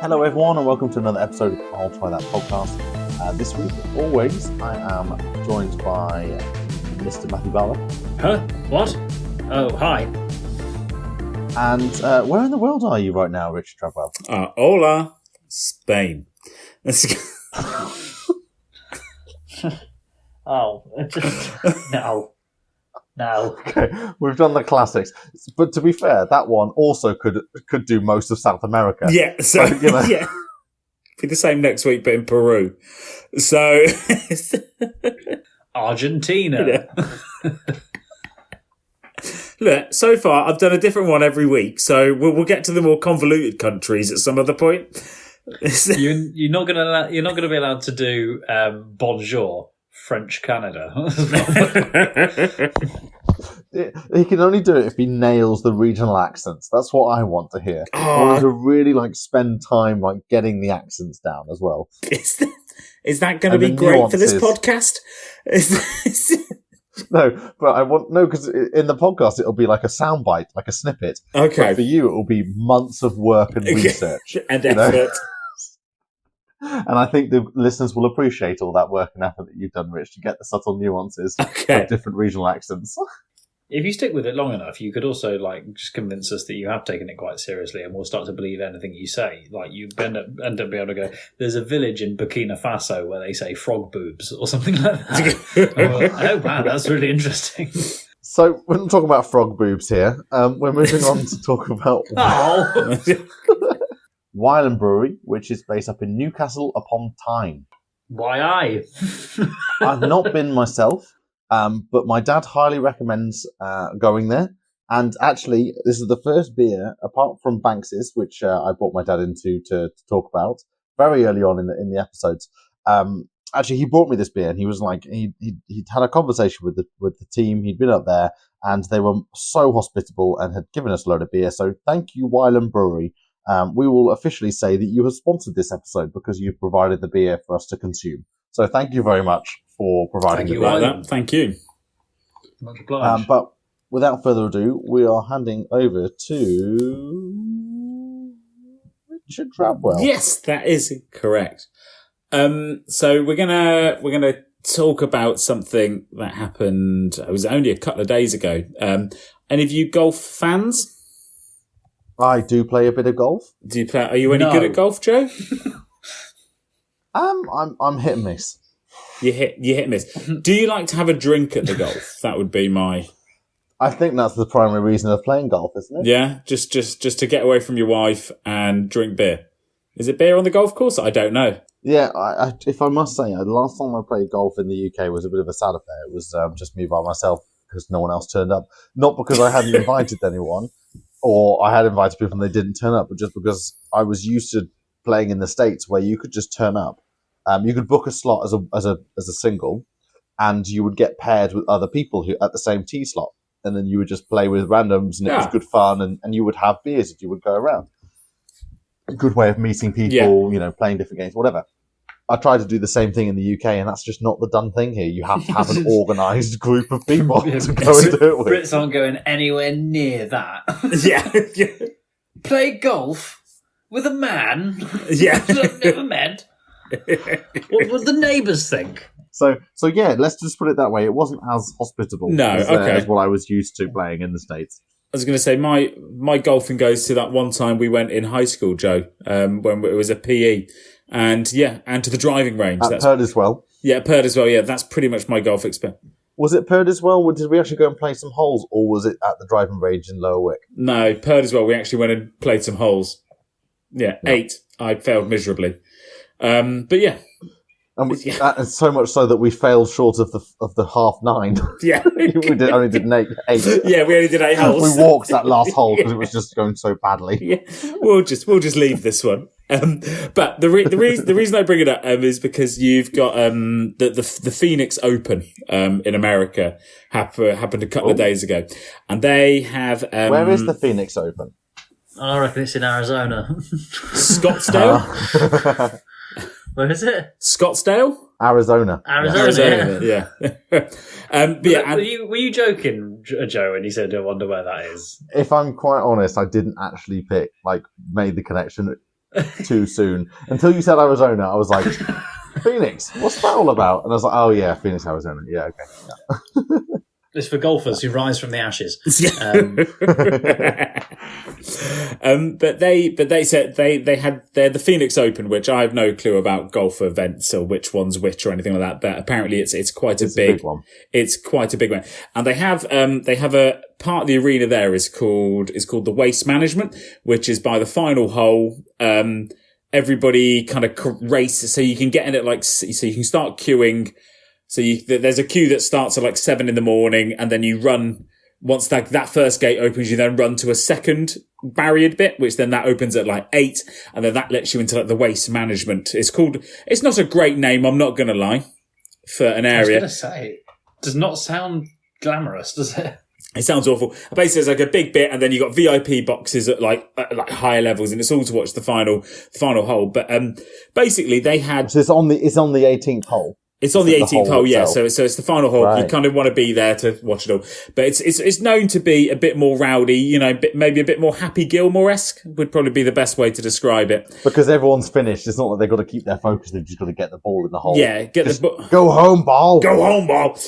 Hello everyone and welcome to another episode of I'll Try That podcast. This week, as always, I am joined by Mr. Matthew Bala. Huh? What? Oh, hi. And where in the world are you right now, Richard Travwell? Hola, Spain. No. Okay, we've done the classics. But to be fair, that one also could do most of South America. Yeah, so, yeah. Be the same next week, but in Peru. So, Argentina. Look, so far I've done a different one every week, so we'll get to the more convoluted countries at some other point. You're not gonna be allowed to do bonjour, French Canada. He can only do it if he nails the regional accents. That's what I want to hear. I want to really spend time getting the accents down as well. Is that going to be great for this podcast? No, but because in the podcast it'll be like a soundbite, like a snippet. Okay. But for you, it will be months of work and research and effort. And I think the listeners will appreciate all that work and effort that you've done, Rich, to get the subtle nuances of different regional accents. If you stick with it long enough, you could also just convince us that you have taken it quite seriously, and we'll start to believe anything you say. You end up being able to go, there's a village in Burkina Faso where they say frog boobs or something like that. Oh wow, that's really interesting. So we're not talking about frog boobs here. We're moving on to talk about Wylam Brewery, which is based up in Newcastle upon Tyne. Why I? I've not been myself. But my dad highly recommends going there. And actually, this is the first beer, apart from Banks's, which I brought my dad into to talk about very early on in the episodes. Actually, he brought me this beer, and he was he'd had a conversation with the team. He'd been up there, and they were so hospitable and had given us a load of beer. So thank you, Wylam Brewery. We will officially say that you have sponsored this episode because you've provided the beer for us to consume. So thank you very much for providing the beer. Thank you. Much obliged. But without further ado, we are handing over to Richard Travwell. Yes, that is correct. So we're gonna talk about something that happened. It was only a couple of days ago. Any of you golf fans? I do play a bit of golf. Do you play? Are you any good at golf, Joe? I'm hit and miss. You hit and miss. Do you like to have a drink at the golf? That would be my. I think that's the primary reason of playing golf, isn't it? Yeah, just to get away from your wife and drink beer. Is it beer on the golf course? I don't know. Yeah, if I must say, the last time I played golf in the UK was a bit of a sad affair. It was just me by myself because no one else turned up. Not because I hadn't invited anyone, or I had invited people and they didn't turn up, but just because I was used to playing in the States where you could just turn up. You could book a slot as a single, and you would get paired with other people who at the same tee slot, and then you would just play with randoms, and it was good fun, and you would have beers as you would go around. A good way of meeting people, playing different games, whatever. I tried to do the same thing in the UK, and that's just not the done thing here. You have to have an organised group of people to go and do it with. Brits aren't going anywhere near that. Yeah. Play golf with a man I've never met. What would the neighbours think? So yeah, let's just put it that way. It wasn't as hospitable as what I was used to playing in the States. I was going to say, my golfing goes to that one time we went in high school, Joe, when it was a PE. And to the driving range. At Purdiswell? Yeah, Purdiswell, yeah. That's pretty much my golf experience. Was it Purdiswell, or did we actually go and play some holes, or was it at the driving range in Lower Wick? No, Purdiswell, we actually went and played some holes. Yeah, 8. I failed miserably. But yeah. And so much so that we failed short of the half 9. Yeah. we only did 8. Yeah, we only did 8 holes. We walked that last hole because it was just going so badly. Yeah, we'll just leave this one. But the reason I bring it up is because you've got the Phoenix Open in America happened a couple of days ago, and they have where is the Phoenix Open? I reckon it's in Arizona. Scottsdale. Where is it? Scottsdale? Arizona. Yeah. But yeah, were you joking, Joe, when you said I wonder where that is? If I'm quite honest, I didn't actually made the connection. too soon. Until you said Arizona, I was like, Phoenix, what's that all about? And I was like, oh yeah, Phoenix, Arizona. Yeah, okay. Yeah. It's for golfers who rise from the ashes. But they said they had the Phoenix Open, which I have no clue about golf events or which one's which or anything like that. But apparently it's quite a big one. It's quite a big one, and they have a part of the arena there is called the waste management, which is by the final hole. Everybody kind of races, so you can get in it so you can start queuing. So there's a queue that starts at 7 a.m, and then you run, once that first gate opens, you then run to a second barriered bit, which then that opens at 8, and then that lets you into the waste management. It's not a great name, I'm not going to lie, for an area. I was going to say, it does not sound glamorous, does it? It sounds awful. Basically, it's a big bit, and then you got VIP boxes at higher levels, and it's all to watch the final hole. But basically, they had. So it's on the 18th hole. It's on the 18th hole, yeah. Itself. So it's the final hole. Right. You kind of want to be there to watch it all. But it's known to be a bit more rowdy, maybe a bit more Happy Gilmore-esque would probably be the best way to describe it. Because everyone's finished. It's not like they've got to keep their focus. They've just got to get the ball in the hole. Yeah, go home, ball. Go home, ball.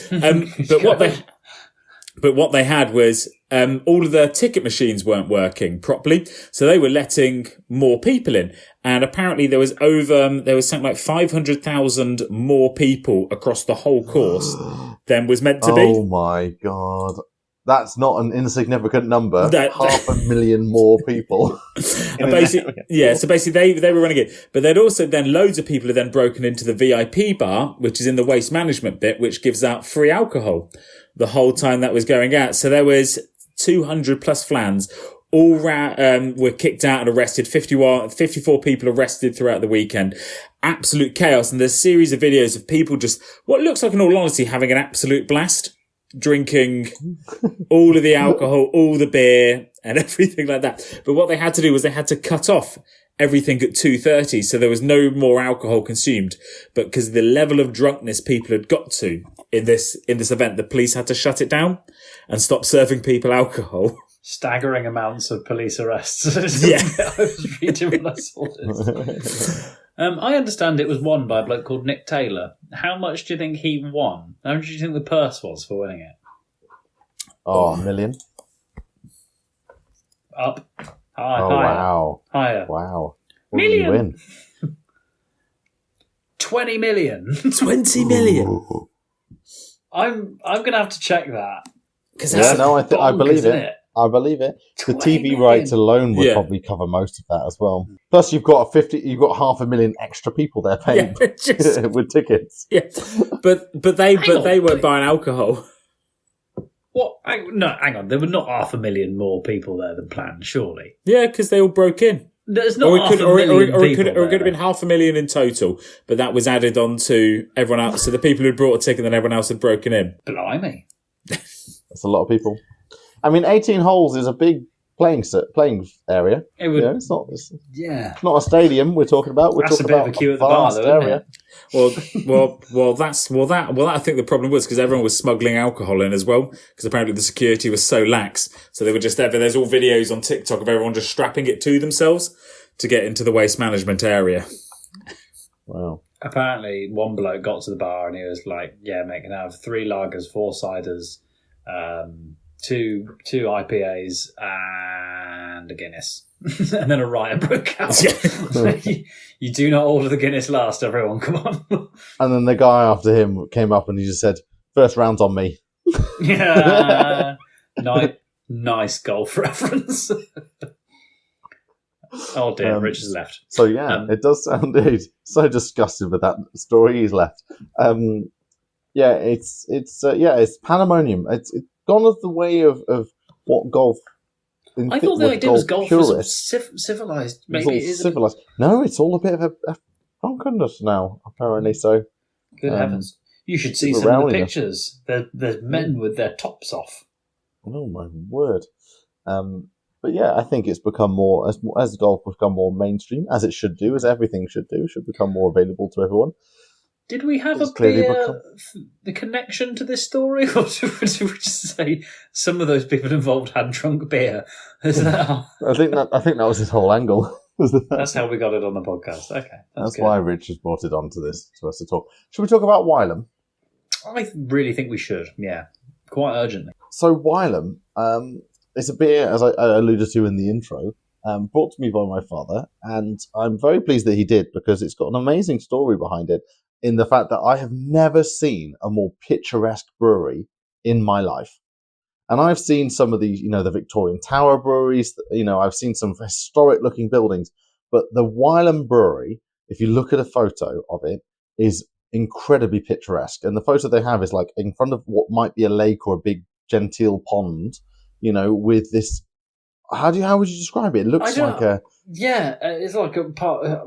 But what they had was all of the ticket machines weren't working properly, so they were letting more people in. And apparently there was something like 500,000 more people across the whole course than was meant to be. Oh my God. That's not an insignificant number. 500,000 more people. So basically they were running it. But they'd also then, loads of people had then broken into the VIP bar, which is in the waste management bit, which gives out free alcohol the whole time that was going out. So there was 200 plus flans. All were kicked out and arrested. 54 people arrested throughout the weekend. Absolute chaos. And there's a series of videos of people just, what looks like, in all honesty, having an absolute blast. Drinking all of the alcohol, all the beer and everything like that. But what they had to do was they had to cut off everything at 2:30. So there was no more alcohol consumed. But because the level of drunkenness people had got to in this event, the police had to shut it down and stop serving people alcohol. Staggering amounts of police arrests. Yeah. I was reading when I saw this. I understand it was won by a bloke called Nick Taylor. How much do you think he won? How much do you think the purse was for winning it? Oh, $1 million. Up. Higher. Wow. Higher. Wow. What did you win? 20 million. 20 million. Ooh. I'm going to have to check that. I believe it. I believe it. The TV million. rights alone would probably cover most of that as well. Plus, you've got 500,000 extra people there paying with tickets. Yeah, but they weren't buying alcohol. What? Hang on. There were not 500,000 more people there than planned, surely. Yeah, because they all broke in. There's not it could have been 500,000 in total, but that was added on to everyone else. So the people who brought a ticket, then everyone else had broken in. Blimey. That's a lot of people. I mean, 18 holes is a big playing area. It would, it's not a stadium we're talking about. We're talking about a queue at the bar, though, area. Well, that I think the problem was because everyone was smuggling alcohol in as well, because apparently the security was so lax. So they were just there. There's all videos on TikTok of everyone just strapping it to themselves to get into the waste management area. Wow. Apparently, one bloke got to the bar and he was like, "Yeah, mate, can I have 3 lagers, 4 ciders, 2 IPAs and a Guinness." And then a riot broke out. You do not order the Guinness last, everyone, come on. And then the guy after him came up and he just said, "First round's on me." Yeah. Nice golf reference. Oh dear, Rich has left. So it does sound so disgusted with that story he's left. It's pandemonium. It's gone of the way of what golf. I thought the idea was golf was civilized. Maybe it isn't. Civilized. No, it's all a bit of a drunkenness now, apparently. So, good heavens! You should see some of the pictures. There's men with their tops off. Oh my word! But yeah, I think it's become more as golf has become more mainstream, as it should do, as everything should do. Should become more available to everyone. Did we have the connection to this story, or did we just say some of those people involved had drunk beer? Is that? I think that was his whole angle. That's how we got it on the podcast. Okay, That's good. why Rich has brought it onto this to us to talk. Should we talk about Wylam? I really think we should. Yeah, quite urgently. So Wylam, it's a beer, as I alluded to in the intro, brought to me by my father, and I'm very pleased that he did, because it's got an amazing story behind it, in the fact that I have never seen a more picturesque brewery in my life. And I've seen some of these, the Victorian Tower breweries, I've seen some historic looking buildings, but the Wylam Brewery, if you look at a photo of it, is incredibly picturesque. And the photo they have is like in front of what might be a lake or a big genteel pond, with this. How would you describe it? It looks like a. Yeah, it's like a park,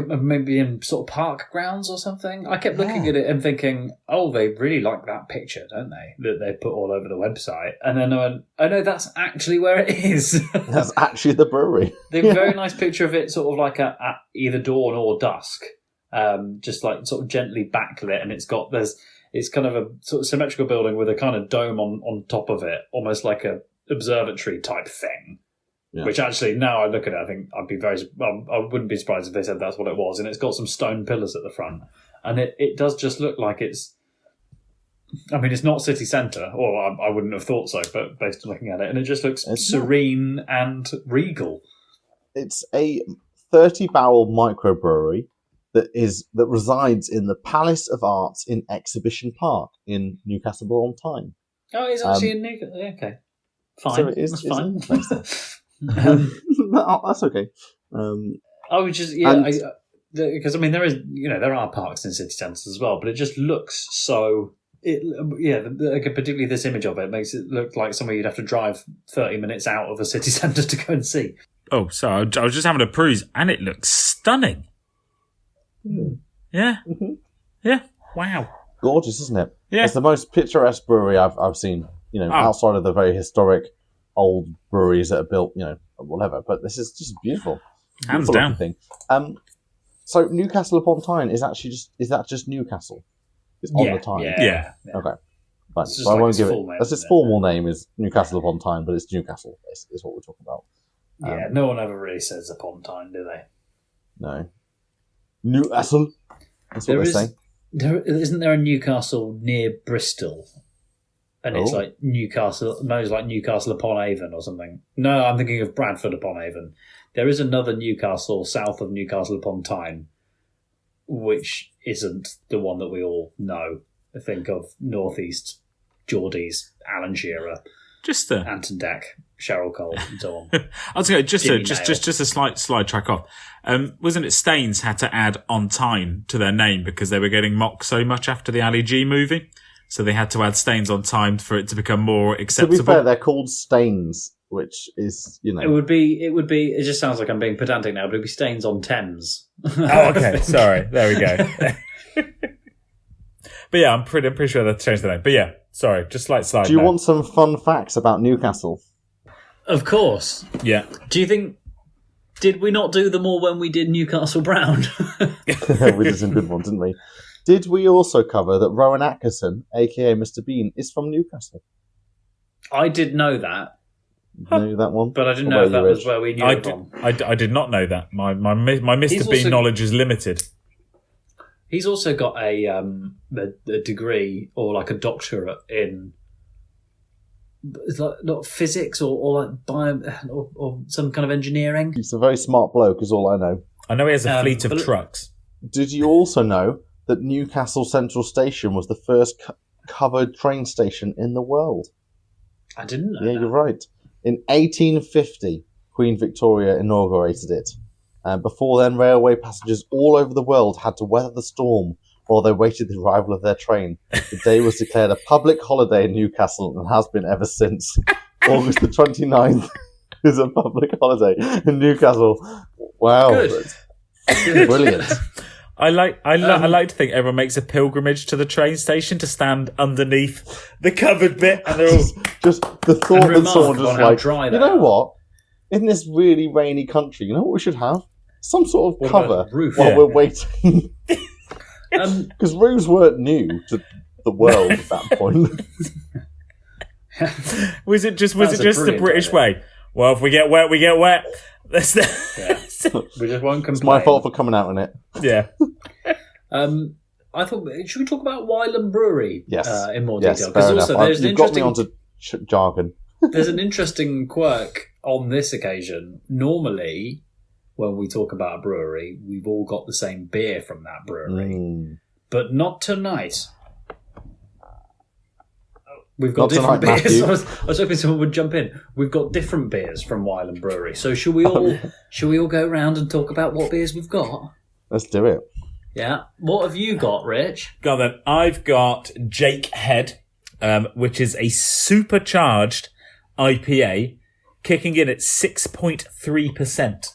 maybe in sort of park grounds or something. I kept looking at it and thinking, oh, they really like that picture, don't they? That they put all over the website. And then I went, oh no, that's actually where it is. That's actually the brewery. They have a very nice picture of it, sort of like at either dawn or dusk, just like sort of gently backlit, and it's kind of a sort of symmetrical building with a kind of dome on top of it, almost like a observatory type thing. Yeah. Which actually, now I look at it, I think I wouldn't be surprised if they said that's what it was. And it's got some stone pillars at the front. And it does just look like it's not city centre, or I wouldn't have thought so, but based on looking at it. And it just looks serene and regal. It's a 30-barrel microbrewery that resides in the Palace of Arts in Exhibition Park in Newcastle on Tyne. Oh, it's actually in Newcastle. Okay. Fine. So it is fine. That's okay. Because there are parks in city centres as well, but it just looks so. Particularly this image of it makes it look like somewhere you'd have to drive 30 minutes out of a city centre to go and see. Oh, sorry, I was just having a peruse, and it looks stunning. Mm. Yeah, mm-hmm. Wow, gorgeous, isn't it? Yeah, it's the most picturesque brewery I've seen. Outside of the very historic old breweries that are built, whatever. But this is just beautiful. Hands down. Thing. So Newcastle upon Tyne is that just Newcastle? It's on the Tyne. Yeah. Okay. Fine. So I won't give it. That's its formal name is Newcastle upon Tyne, but it's Newcastle. Is what we're talking about. No one ever really says upon Tyne, do they? No. Newcastle. That's what they say. Isn't there a Newcastle near Bristol? And it's like Newcastle, it's like Newcastle upon Avon or something. No, I'm thinking of Bradford upon Avon. There is another Newcastle south of Newcastle upon Tyne, which isn't the one that we all know. I think of Northeast, Geordies, Alan Shearer, Anton Deck, Cheryl Cole, and so on. I was going just a slight slide track off. Wasn't it Staines had to add on Tyne to their name because they were getting mocked so much after the Ali G movie? So they had to add Staines on Tyne for it to become more acceptable. To be fair, they're called Staines, which is, It would be, it just sounds like I'm being pedantic now, but it'd be Staines on Thames. Oh, okay. Sorry. There we go. But yeah, I'm pretty sure they've changed the name. But yeah, sorry, just slight slide. Do you want some fun facts about Newcastle? Of course. Yeah. Do you think, did we not do them all when we did Newcastle Brown? We did some good ones, didn't we? Did we also cover that Rowan Atkinson, a.k.a. Mr. Bean, is from Newcastle? I did know that. Knew that one? But I didn't know if that was where we knew it from. I did not know that. My Mr. Bean knowledge is limited. He's also got a degree or like a doctorate in not physics or like bio or some kind of engineering. He's a very smart bloke, is all I know. I know he has a fleet of trucks. Did you also know that Newcastle Central Station was the first covered train station in the world? I didn't know that. Yeah, you're right. In 1850, Queen Victoria inaugurated it. Before then, railway passengers all over the world had to weather the storm while they waited the arrival of their train. The day was declared a public holiday in Newcastle and has been ever since. August the 29th is a public holiday in Newcastle. Wow. Good. Brilliant. I like to think everyone makes a pilgrimage to the train station to stand underneath the covered bit, and they're all just the thought that someone just like, dry you know what? In this really rainy country, you know what we should have? Some sort of cover roof while we're waiting. Because roofs weren't new to the world at that point. Was it just the British way? Well, if we get wet, we get wet. We just won't complain. It's my fault for coming out on it. Yeah. I thought, should we talk about Wylam Brewery in more Yes, detail? fair Because also enough. there's an You've got me interesting onto jargon. there's an interesting quirk on this occasion. Normally, when we talk about a brewery, we've all got the same beer from that brewery, but not tonight. We've got Not different tonight, beers. Matthew. I was hoping someone would jump in. We've got different beers from Wylam Brewery. So should we all go around and talk about what beers we've got? Let's do it. Yeah. What have you got, Rich? Go on then. I've got Jake Head, which is a supercharged IPA, kicking in at 6.3%.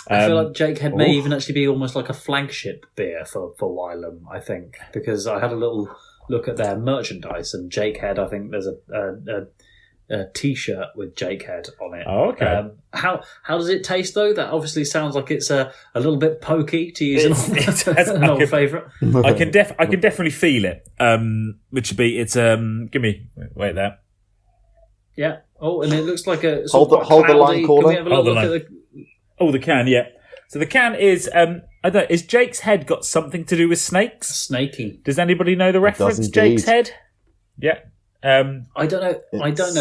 I feel like Jake Head may even actually be almost like a flagship beer for Wylam, I think, because I had a little look at their merchandise, and Jake Head, I think there's a T-shirt with Jake Head on it. Oh, okay. How does it taste, though? That obviously sounds like it's a little bit pokey, to use an old favourite. I can definitely feel it. Which would be give me wait there. Yeah. Oh, and it looks like a Hold sort of the cloudy. line, caller. Can we have a little Hold the look at Oh, the can, yeah. So the can is I don't know, is Jake's Head got something to do with snakes? snaky? Does anybody know the reference? indeed. Jake's Head? Yeah. I don't know,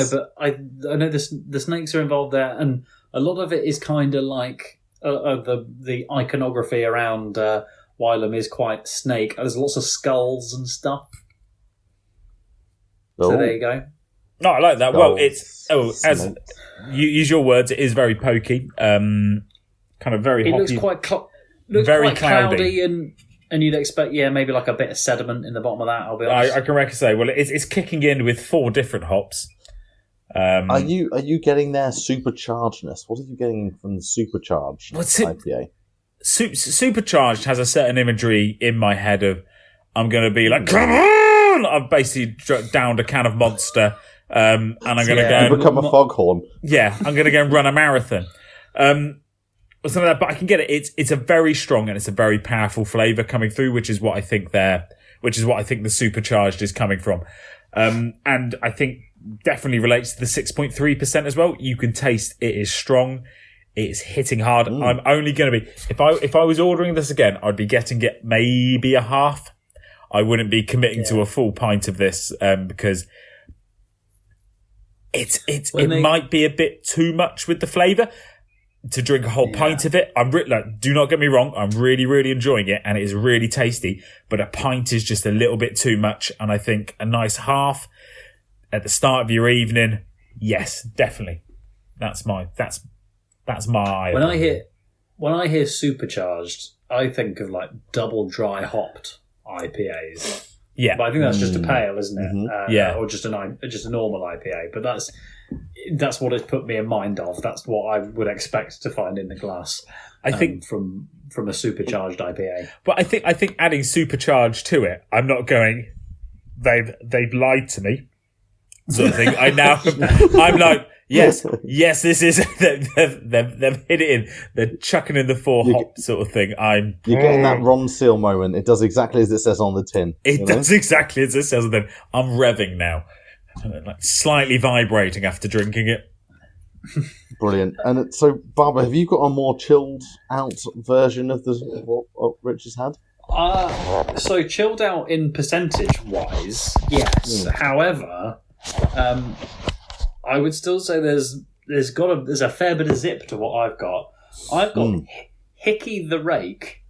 but I know the snakes are involved there, and a lot of it is kind of like the iconography around Wylam is quite snake. There's lots of skulls and stuff. So there you go. No, I like that. Well, it's as Snakes. you use your words, it is very pokey. Kind of very It hoppy. looks quite Very quite cloudy. cloudy, and you'd expect maybe like a bit of sediment in the bottom of that. I'll be honest. I can reckon say. Well, it's kicking in with 4 different hops. Are you getting their superchargedness? What are you getting from the supercharged What's it- IPA? Supercharged has a certain imagery in my head of I'm going to be like, come on! I've basically downed a can of Monster, and I'm going to Yeah. go. You And, become a foghorn. yeah, I'm going to go and run a marathon. Or something like that, but I can get it. It's a very strong and it's a very powerful flavour coming through, which is what I think the supercharged is coming from. And I think definitely relates to the 6.3% as well. You can taste it is strong. It's hitting hard. I'm only going to be, if I was ordering this again, I'd be getting it maybe a half. I wouldn't be committing to a full pint of this, because it might be a bit too much with the flavour to drink a whole pint of it. Do not get me wrong, I'm really, really enjoying it, and it is really tasty, but a pint is just a little bit too much, and I think a nice half at the start of your evening, yes, definitely. That's my When I hear supercharged, I think of like double dry hopped IPAs. Yeah. But I think that's just a pale, isn't it? Yeah. Or just a normal IPA. But that's what it's put me in mind of. That's what I would expect to find in the glass. I think from a supercharged IPA. But I think adding supercharged to it, I'm not going, they've lied to me, sort of thing. I'm like, yes, this is, they've hit it in, they're chucking in the 4 hop sort of thing. You're getting that Ron Seal moment. It does exactly as it says on the tin. It does exactly as it says on the tin. I'm revving now. Like slightly vibrating after drinking it. Brilliant. And so, Barbara, have you got a more chilled out version of what Rich has had? So chilled out in percentage wise, yes. However, I would still say there's a fair bit of zip to what I've got. I've got Hickey the Rake,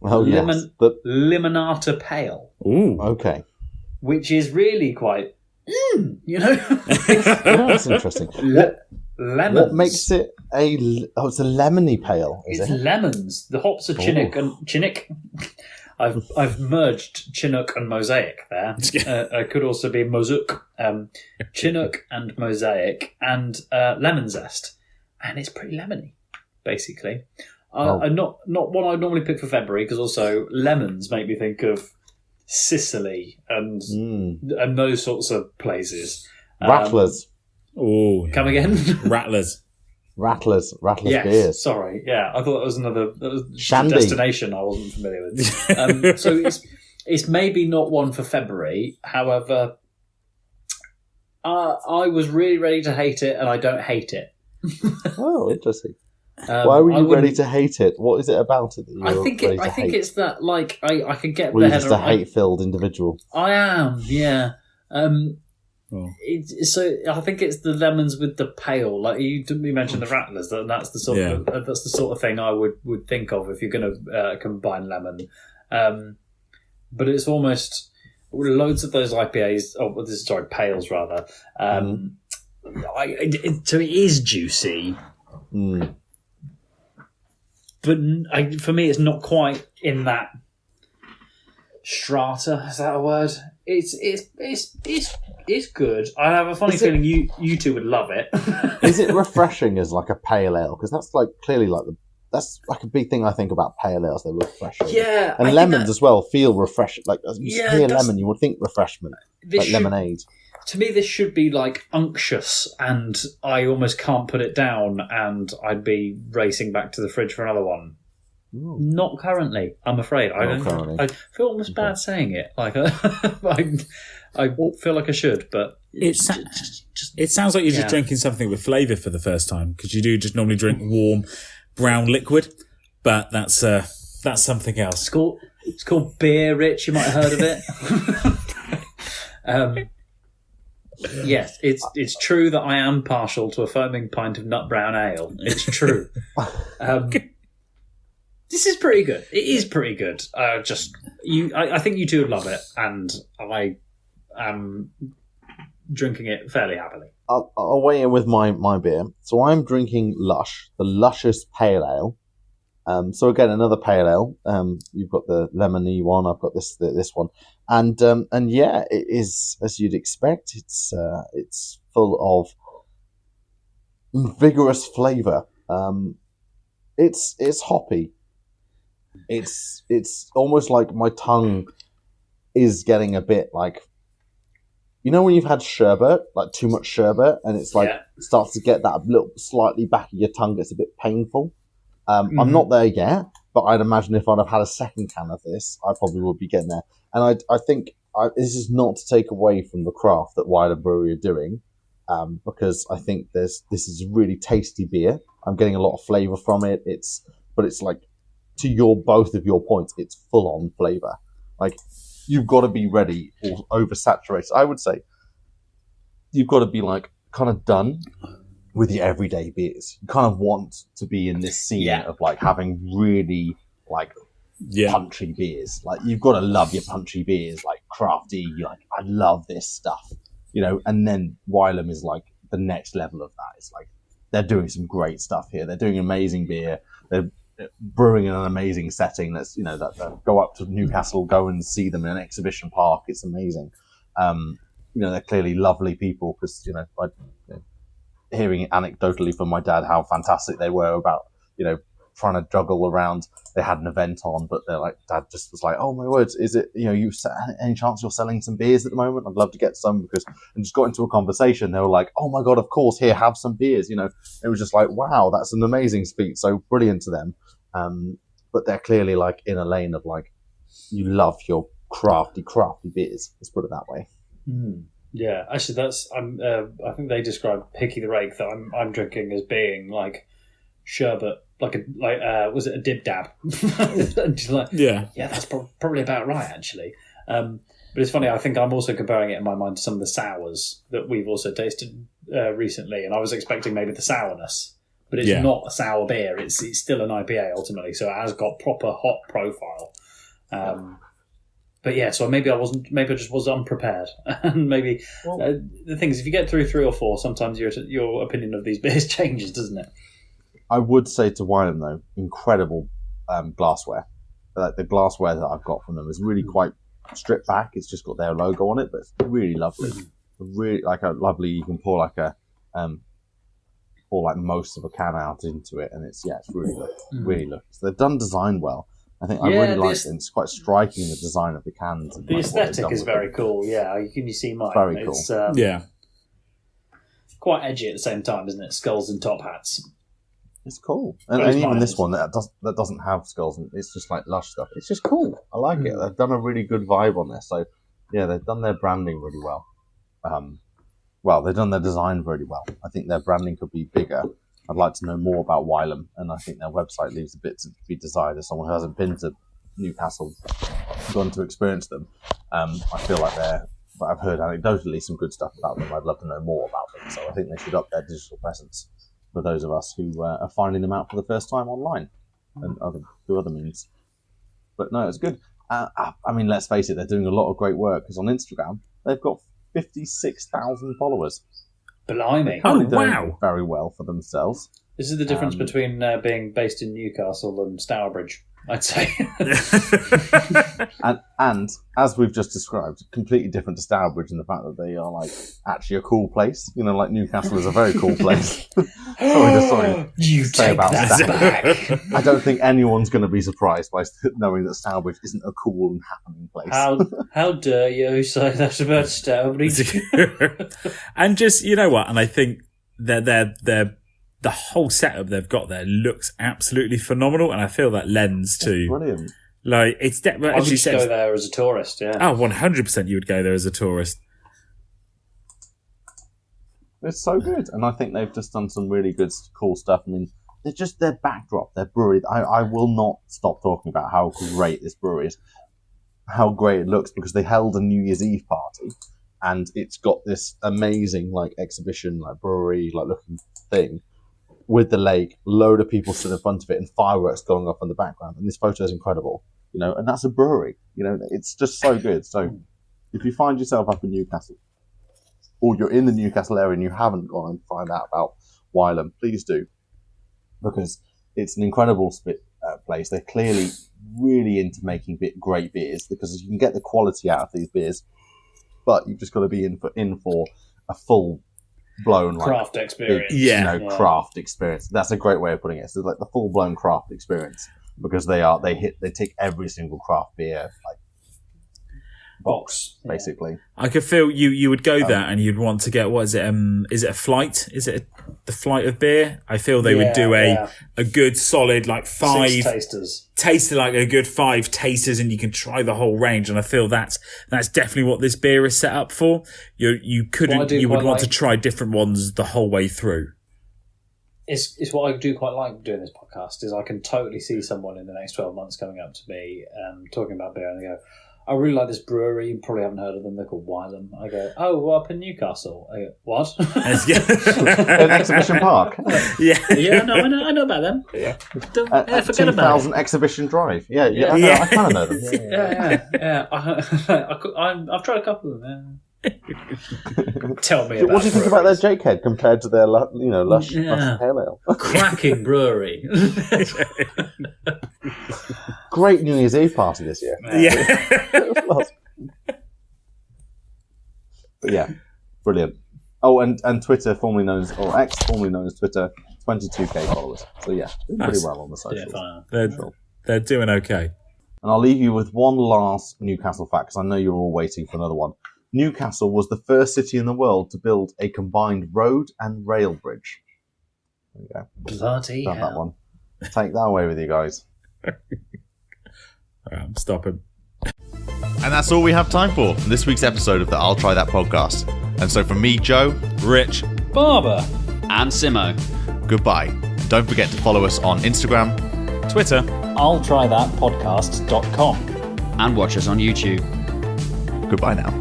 Limonata Pale. Ooh, okay. Which is really quite, That's interesting. Lemons. What makes it it's a lemony pale, is It's it? lemons. The hops are Chinook. I've merged Chinook and Mosaic there. It could also be Mozook. Chinook and Mosaic and lemon zest. And it's pretty lemony, basically. Not one I'd normally pick for February, because also lemons make me think of Sicily and those sorts of places. Rattlers. Come again? Rattlers. Rattlers Yes, beers. sorry. Yeah, I thought that was a Shandy. destination I wasn't familiar with. So it's maybe not one for February. However, I was really ready to hate it, and I don't hate it. Oh, interesting. Why were I you wouldn't- ready to hate it? What is it about it that you I were think ready it, to I think hate? it's that like I could get Or the you're head just a around. hate-filled individual? I am, yeah. Oh. So I think it's the lemons with the pale. Like you mentioned the rattlers, that's the sort of that's the sort of thing I would think of if you're going to combine lemon. But it's almost loads of those IPAs. Oh, this is sorry, pales rather. So it is juicy, but for me, it's not quite in that strata. Is that a word? It's good. I have a funny feeling you two would love it. Is it refreshing as like a pale ale? Because that's like clearly like that's like a big thing I think about pale ales. They're refreshing. Yeah, and lemons as well feel refreshing. Like you hear lemon, you would think refreshment, like lemonade. To me, this should be like unctuous, and I almost can't put it down, and I'd be racing back to the fridge for another one. Ooh. Not currently, I'm afraid. I feel almost bad saying it. Like I feel like I should, but it sounds like you're just drinking something with flavour for the first time, because you do just normally drink warm brown liquid, but that's something else. It's called beer, Rich. You might have heard of it. Yes, it's true that I am partial to a foaming pint of nut brown ale. It's true. This is pretty good. It is pretty good. I think you two would love it, and I am drinking it fairly happily. I'll weigh in with my beer. So I'm drinking Lush, the Luscious Pale Ale. So again, another pale ale. You've got the lemony one. I've got this one, and yeah, it is as you'd expect. It's full of vigorous flavour. It's hoppy. It's almost like my tongue is getting a bit like, you know when you've had sherbet, like too much sherbet, and it's like starts to get that little slightly back of your tongue gets a bit painful. I'm not there yet, but I'd imagine if I'd have had a second can of this, I probably would be getting there. And I think this is not to take away from the craft that Wylam Brewery are doing, because I think this is a really tasty beer. I'm getting a lot of flavour from it. But it's like, to both of your points, it's full on flavour. Like, you've got to be ready or oversaturated. I would say you've got to be like kind of done with your everyday beers. You kind of want to be in this scene of like having really like punchy beers. Like, you've got to love your punchy beers, like crafty. You're like, I love this stuff, you know. And then Wylam is like the next level of that. It's like they're doing some great stuff here. They're doing amazing beer. They're brewing in an amazing setting. That's, you know, that go up to Newcastle, go and see them in an exhibition park. It's amazing. You know, they're clearly lovely people, because, you know, hearing anecdotally from my dad how fantastic they were about, you know, trying to juggle around. They had an event on, but they're like, Dad just was like, oh my words, is it, you know, any chance you're selling some beers at the moment? I'd love to get some, and just got into a conversation. They were like, oh my God, of course, here, have some beers. You know, it was just like, wow, that's an amazing speech. So brilliant to them. But they're clearly like in a lane of like, you love your crafty beers. Let's put it that way. Yeah, actually, that's I think they described Hickey the Rake that I'm drinking as being like sherbet, was it a dib dab? That's probably about right, actually. But it's funny. I think I'm also comparing it in my mind to some of the sours that we've also tasted recently, and I was expecting maybe the sourness, but it's not a sour beer. It's still an IPA ultimately, so it has got proper hop profile. But yeah, so maybe I just was unprepared, and maybe the thing is, if you get through 3 or 4, sometimes your opinion of these beers changes, doesn't it? I would say to Wylam though, incredible glassware. Like the glassware that I've got from them is really quite stripped back. It's just got their logo on it, but it's really lovely. Really like a lovely. You can pour like most of a can out into it, and it's really good. Really good. So they've done design well. I think I really like it. It's quite striking, the design of the cans. And the aesthetic is very cool. Yeah, you see mine. Very cool. It's, quite edgy at the same time, isn't it? Skulls and top hats. It's cool, and even this one that doesn't have skulls, and it's just like Lush stuff. It's just cool. I like it. They've done a really good vibe on this. So yeah, they've done their branding really well. They've done their design really well. I think their branding could be bigger. I'd like to know more about Wylam, and I think their website leaves a bit to be desired. As someone who hasn't been to Newcastle, gone to experience them, I feel like but I've heard anecdotally some good stuff about them. I'd love to know more about them, so I think they should up their digital presence for those of us who are finding them out for the first time online and through other means. But no, it's good. I mean, let's face it, they're doing a lot of great work, because on Instagram they've got 56,000 followers. Blimey! Oh, Doing wow! very well for themselves. This is the difference between being based in Newcastle and Stourbridge, I'd say. and as we've just described, completely different to Stourbridge in the fact that they are like actually a cool place. You know, like Newcastle is a very cool place. sorry. You say take about that Stourbridge. back. I don't think anyone's going to be surprised by knowing that Stourbridge isn't a cool and happening place. How dare you say that about Stourbridge? And just, you know what? And I think they're the whole setup they've got there looks absolutely phenomenal, and I feel that lends to Brilliant. like it's I would just go there as a tourist. Yeah. Oh, 100% you would go there as a tourist. It's so good, and I think they've just done some really good, cool stuff. I mean, they're just their backdrop, their brewery. I will not stop talking about how great this brewery is, how great it looks, because they held a New Year's Eve party, and it's got this amazing like exhibition, like brewery, like looking thing with the lake. Load of people stood in front of it, and fireworks going off in the background. And this photo is incredible, you know. And that's a brewery, you know. It's just so good. So, if you find yourself up in Newcastle, or you're in the Newcastle area and you haven't gone and find out about Wylam, please do, because it's an incredible place. They're clearly really into making great beers, because you can get the quality out of these beers, but you've just got to be in for a full blown craft experience. Craft experience. That's a great way of putting it. It's like the full blown craft experience, because they take every single craft beer box basically. I could feel you would go there and you'd want to get, what is it? Is it a flight? Is it the flight of beer? I feel they would do a good solid like 5 6 tasters. Tasted like a good 5 tasters, and you can try the whole range. And I feel that's definitely what this beer is set up for. You would want to try different ones the whole way through. It's what I do quite like doing this podcast, is I can totally see someone in the next 12 months coming up to me talking about beer, and they go, I really like this brewery. You probably haven't heard of them. They're called Wylam. I go, oh, well, up in Newcastle. I go, what? An exhibition park. Yeah, no, I know about them. Yeah. Forget about 2000 Exhibition Drive. I kind of know them. Yeah. I've tried a couple of them. Tell me about what do you think about their Jakehead compared to their lush pale ale? Cracking brewery. Great New Year's Eve party this year. But yeah, brilliant. Oh, and Twitter, formerly known as, or X, formerly known as Twitter, 22k followers. So yeah, doing pretty well on the socials. They're doing okay. And I'll leave you with one last Newcastle fact, because I know you're all waiting for another one. Newcastle was the first city in the world to build a combined road and rail bridge. There you go. Bloody hell. That one. Take that away with you guys. I'm stopping. And that's all we have time for this week's episode of the I'll Try That podcast. And so from me, Joe, Rich, Barbara, and Simo, goodbye. And don't forget to follow us on Instagram, Twitter, I'll try that podcast.com, and watch us on YouTube. Goodbye now.